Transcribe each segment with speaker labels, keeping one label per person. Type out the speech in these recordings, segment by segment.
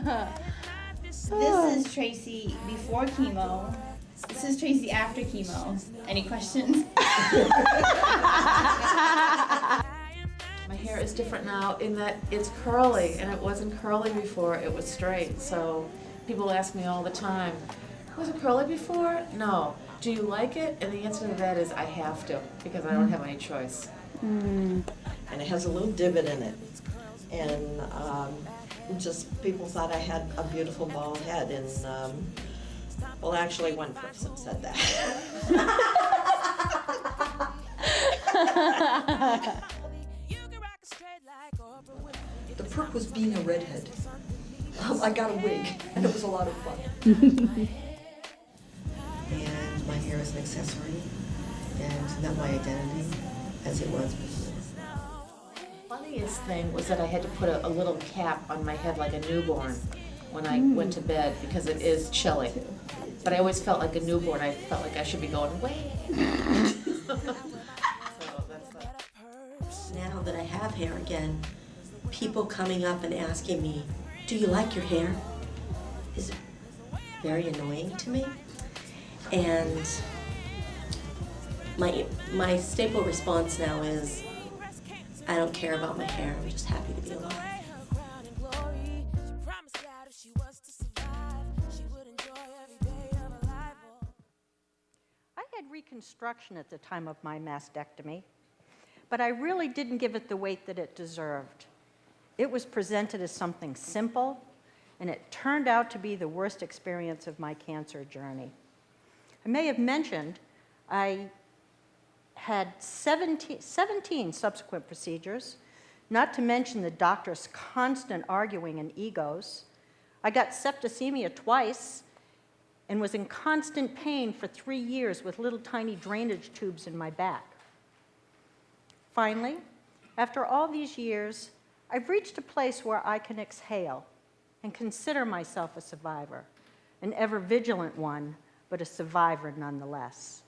Speaker 1: This is Tracy before chemo. This is Tracy after chemo. Any questions?
Speaker 2: My hair is different now in that it's curly, and it wasn't curly before, it was straight. So people ask me all the time, was it curly before? No. Do you like it? And the answer to that is I have to, because I don't have any choice.
Speaker 3: And it has a little divot in it. And just people thought I had a beautiful bald head. And well, actually one person said that.
Speaker 4: The perk was being a redhead. I got a wig, and it was a lot of fun.
Speaker 5: And my hair is an accessory, and not my identity as it was before.
Speaker 2: Funniest thing was that I had to put a little cap on my head like a newborn when I went to bed because it is chilly. But I always felt like a newborn. I felt like I should be going away. So that's that.
Speaker 5: Now that I have hair again, people coming up and asking me, "Do you like your hair?" is very annoying to me. And my staple response now is, I don't care about my hair, I'm just happy to be alive.
Speaker 6: I had reconstruction at the time of my mastectomy, but I really didn't give it the weight that it deserved. It was presented as something simple, and it turned out to be the worst experience of my cancer journey. I may have mentioned I had 17 subsequent procedures, not to mention the doctor's constant arguing and egos. I got septicemia twice and was in constant pain for 3 years with little tiny drainage tubes in my back. Finally, after all these years, I've reached a place where I can exhale and consider myself a survivor, an ever vigilant one, but a survivor nonetheless.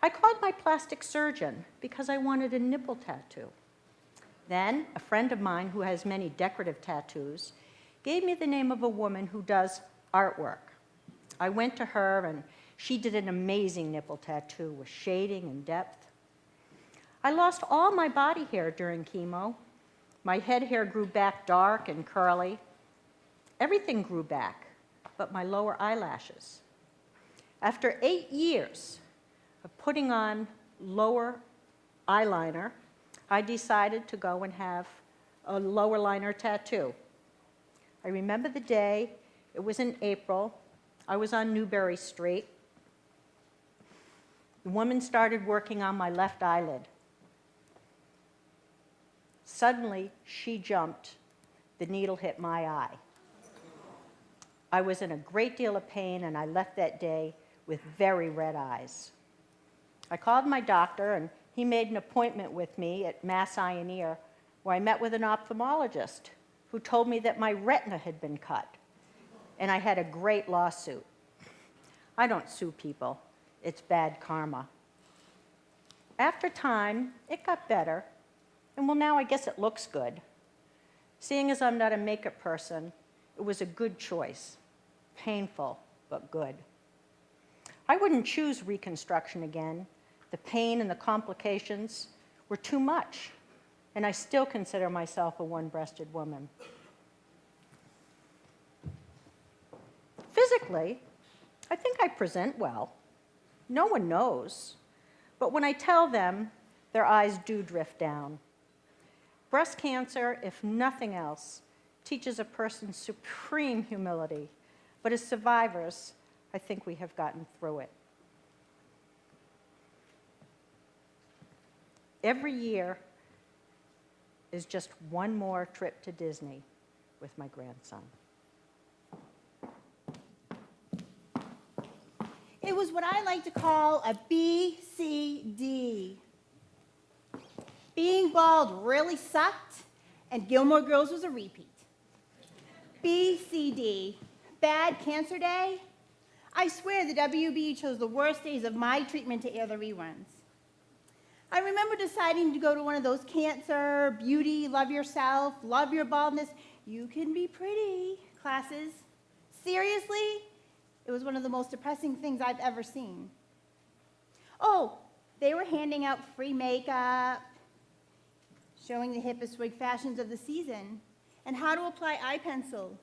Speaker 6: I called my plastic surgeon because I wanted a nipple tattoo. Then, a friend of mine who has many decorative tattoos gave me the name of a woman who does artwork. I went to her, and she did an amazing nipple tattoo with shading and depth. I lost all my body hair during chemo. My head hair grew back dark and curly. Everything grew back, but my lower eyelashes. After 8 years of putting on lower eyeliner, I decided to go and have a lower liner tattoo. I remember the day. It was in April. I was on Newbury Street. The woman started working on my left eyelid. Suddenly, she jumped. The needle hit my eye. I was in a great deal of pain, and I left that day with very red eyes. I called my doctor, and he made an appointment with me at Mass Eye and Ear, where I met with an ophthalmologist who told me that my retina had been cut, and I had a great lawsuit. I don't sue people. It's bad karma. After time, it got better, and well, now I guess it looks good. Seeing as I'm not a makeup person, it was a good choice. Painful, but good. I wouldn't choose reconstruction again. The pain and the complications were too much, and I still consider myself a one-breasted woman. Physically, I think I present well. No one knows, but when I tell them, their eyes do drift down. Breast cancer, if nothing else, teaches a person supreme humility, but as survivors, I think we have gotten through it. Every year is just one more trip to Disney with my grandson.
Speaker 7: It was what I like to call a BCD. Being bald really sucked, and Gilmore Girls was a repeat. BCD, Bad Cancer Day. I swear the WB chose the worst days of my treatment to air the reruns. I remember deciding to go to one of those cancer, beauty, love yourself, love your baldness, you can be pretty classes. Seriously, it was one of the most depressing things I've ever seen. Oh, they were handing out free makeup, showing the hippest wig fashions of the season, and how to apply eye pencil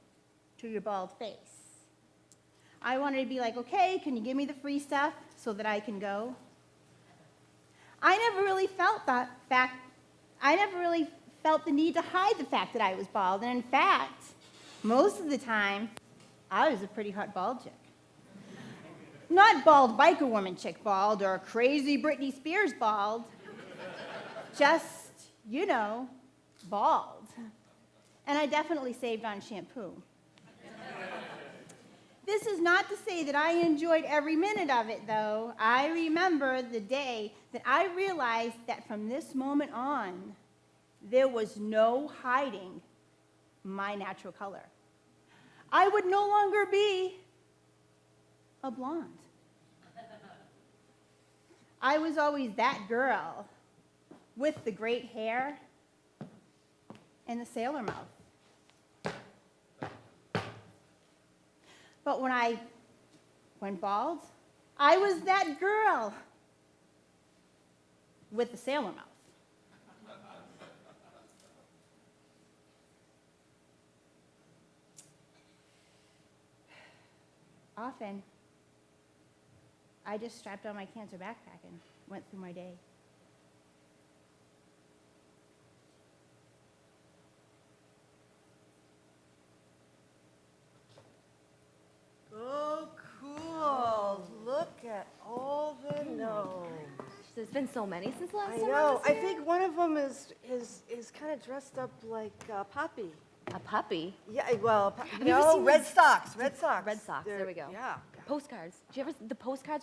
Speaker 7: to your bald face. I wanted to be like, okay, can you give me the free stuff so that I can go? I never really felt the need to hide the fact that I was bald, and in fact, most of the time, I was a pretty hot bald chick. Not bald biker woman chick bald or crazy Britney Spears bald, just, you know, bald. And I definitely saved on shampoo. This is not to say that I enjoyed every minute of it, though. I remember the day that I realized that from this moment on, there was no hiding my natural color. I would no longer be a blonde. I was always that girl with the great hair and the sailor mouth. But when I went bald, I was that girl with the sailor mouth. Often, I just strapped on my cancer backpack and went through my day.
Speaker 8: Oh, cool. Look at all the gnomes.
Speaker 9: There's been so many since last
Speaker 8: I
Speaker 9: summer.
Speaker 8: know. I think one of them is kind of dressed up like Poppy.
Speaker 9: A puppy.
Speaker 8: Yeah, well,
Speaker 9: you ever seen
Speaker 8: Red
Speaker 9: those-
Speaker 8: Sox. Red Sox.
Speaker 9: Red Sox. There we go.
Speaker 8: Yeah.
Speaker 9: Postcards. Do you ever the postcards with